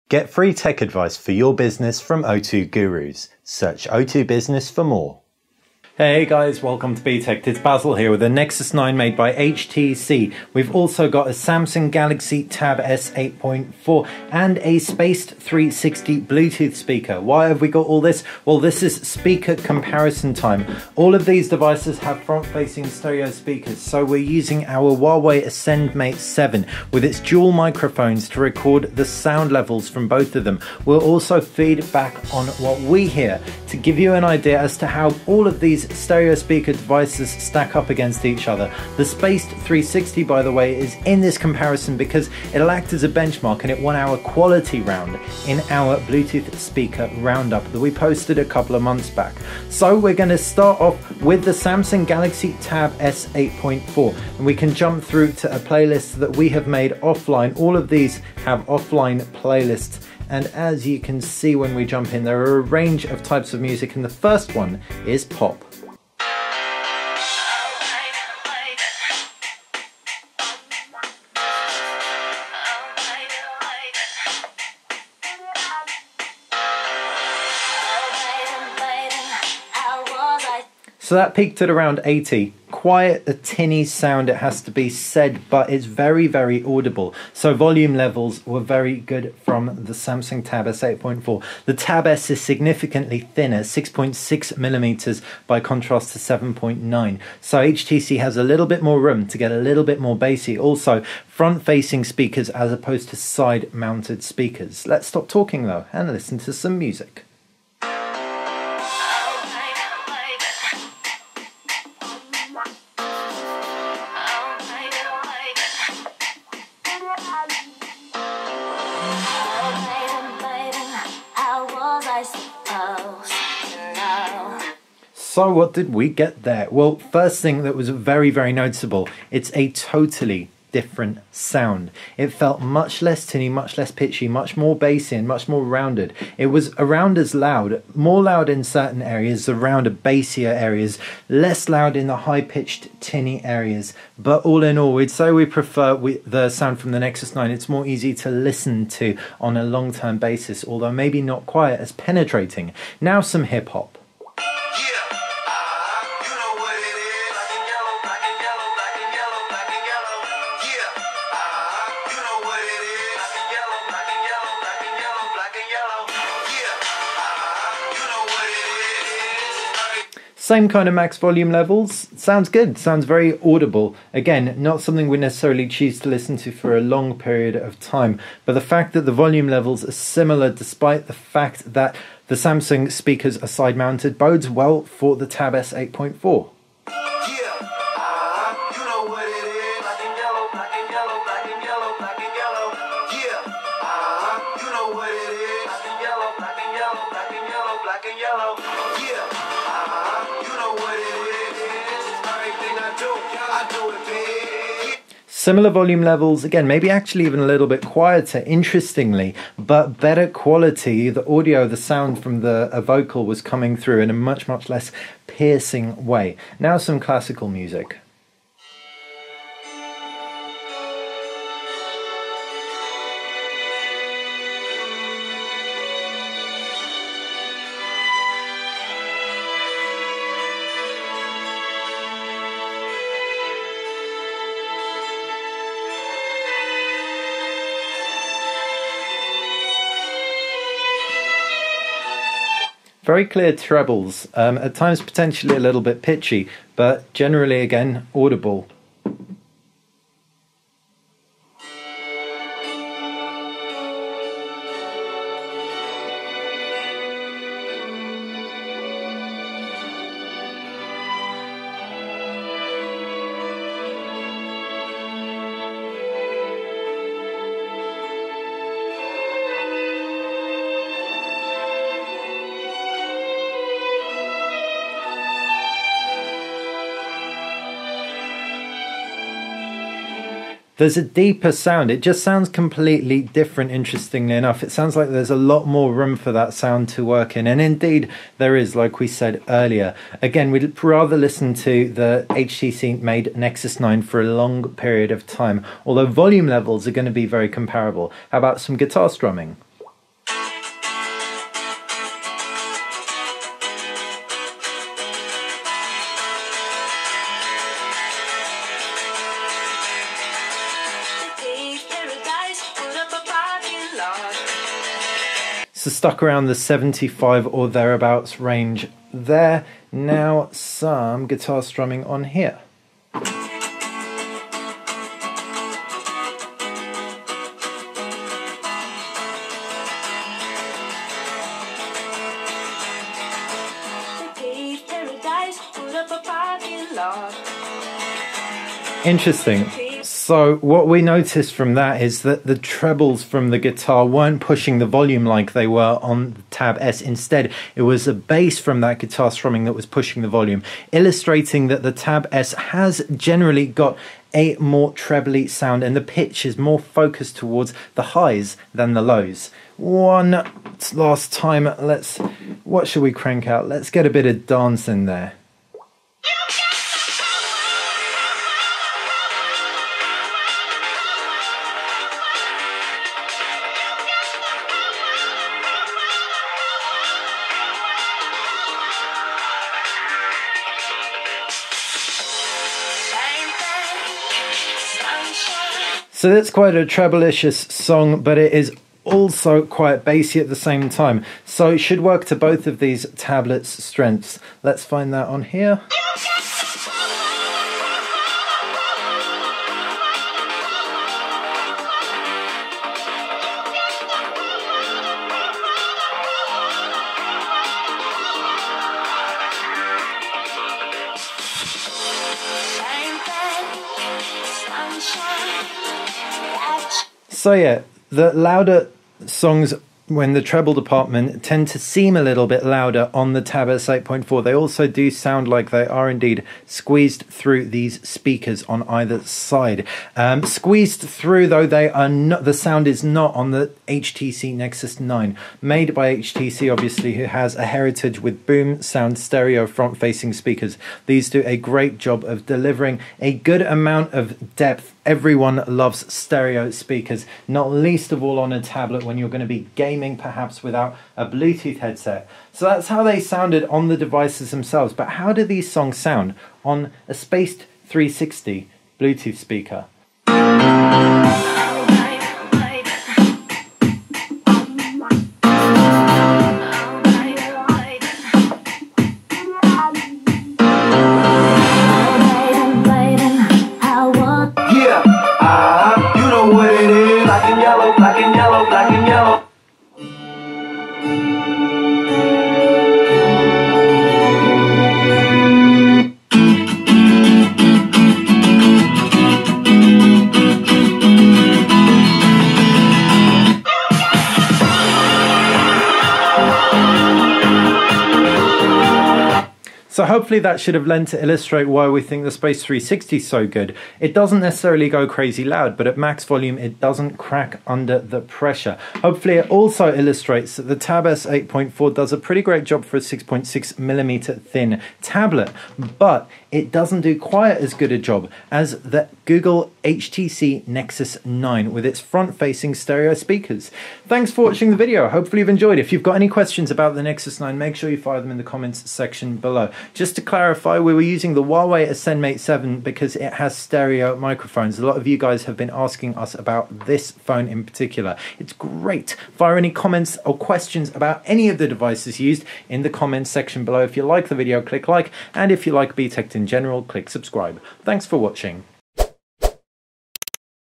Get free tech advice for your business from O2 Gurus. Search O2 Business for more. Hey guys, welcome to Btekt. It's Basil here with a Nexus 9 made by HTC. We've also got a Samsung Galaxy Tab S 8.4 and a Spaced 360 Bluetooth speaker. Why have we got all this? Well, this is speaker comparison time. All of these devices have front-facing stereo speakers, so we're using our Huawei Ascend Mate 7 with its dual microphones to record the sound levels from both of them. We'll also feed back on what we hear to give you an idea as to how all of these stereo speaker devices stack up against each other. The Spaced 360, by the way, is in this comparison because it'll act as a benchmark and it won our quality round in our Bluetooth speaker roundup that we posted a couple of months back. So we're going to start off with the Samsung Galaxy Tab S 8.4, and we can jump through to a playlist that we have made offline. All of these have offline playlists, and as you can see when we jump in, there are a range of types of music, and the first one is pop. So that peaked at around 80. Quite a tinny sound, it has to be said, but it's very, very audible. So volume levels were very good from the Samsung Tab S 8.4. The Tab S is significantly thinner, 6.6 millimeters by contrast to 7.9. So HTC has a little bit more room to get a little bit more bassy. Also, front-facing speakers as opposed to side-mounted speakers. Let's stop talking though and listen to some music. So what did we get there? Well, first thing that was very, very noticeable, it's a totally different sound. It felt much less tinny, much less pitchy, much more bassy and much more rounded. It was around as loud, more loud in certain areas, around bassier areas, less loud in the high-pitched tinny areas. But all in all, we'd say we prefer the sound from the Nexus 9. It's more easy to listen to on a long-term basis, although maybe not quite as penetrating. Now some hip-hop. Same kind of max volume levels. Sounds good, sounds very audible. Again, not something we necessarily choose to listen to for a long period of time, but the fact that the volume levels are similar despite the fact that the Samsung speakers are side mounted bodes well for the Tab S 8.4. Similar volume levels, again, maybe actually even a little bit quieter, interestingly, but better quality. The audio, the sound from the vocal was coming through in a much, much less piercing way. Now some classical music. Very clear trebles, at times potentially a little bit pitchy, but generally, again, audible. There's a deeper sound. It just sounds completely different, interestingly enough. It sounds like there's a lot more room for that sound to work in. And indeed, there is, like we said earlier. Again, we'd rather listen to the HTC-made Nexus 9 for a long period of time, although volume levels are going to be very comparable. How about some guitar strumming? So stuck around the 75 or thereabouts range there. Now some guitar strumming on here. Interesting. So what we noticed from that is that the trebles from the guitar weren't pushing the volume like they were on the Tab S. Instead, it was a bass from that guitar strumming that was pushing the volume, illustrating that the Tab S has generally got a more trebly sound and the pitch is more focused towards the highs than the lows. One last time, what should we crank out? Let's get a bit of dance in there. So that's quite a treble-licious song, but it is also quite bassy at the same time. So it should work to both of these tablets' strengths. Let's find that on here. So yeah, the louder songs when the treble department tend to seem a little bit louder on the Tab S 8.4. They also do sound like they are indeed squeezed through these speakers on either side. Squeezed through though they are not, the sound is not on the HTC Nexus 9, made by HTC obviously, who has a heritage with boom sound stereo front facing speakers. These do a great job of delivering a good amount of depth. Everyone loves stereo speakers, not least of all on a tablet when you're going to be gaming perhaps without a Bluetooth headset. So that's how they sounded on the devices themselves. But how do these songs sound on a Spaced 360 Bluetooth speaker? So hopefully that should have lent to illustrate why we think the Space 360 is so good. It doesn't necessarily go crazy loud, but at max volume it doesn't crack under the pressure. Hopefully it also illustrates that the Tab S 8.4 does a pretty great job for a 6.6mm thin tablet, but it doesn't do quite as good a job as the Google HTC Nexus 9 with its front-facing stereo speakers. Thanks for watching the video. Hopefully you've enjoyed. If you've got any questions about the Nexus 9, make sure you fire them in the comments section below. Just to clarify, we were using the Huawei Ascend Mate 7 because it has stereo microphones. A lot of you guys have been asking us about this phone in particular. It's great. Fire any comments or questions about any of the devices used in the comments section below. If you like the video, click like, and if you like Btekt in general, click subscribe. Thanks for watching.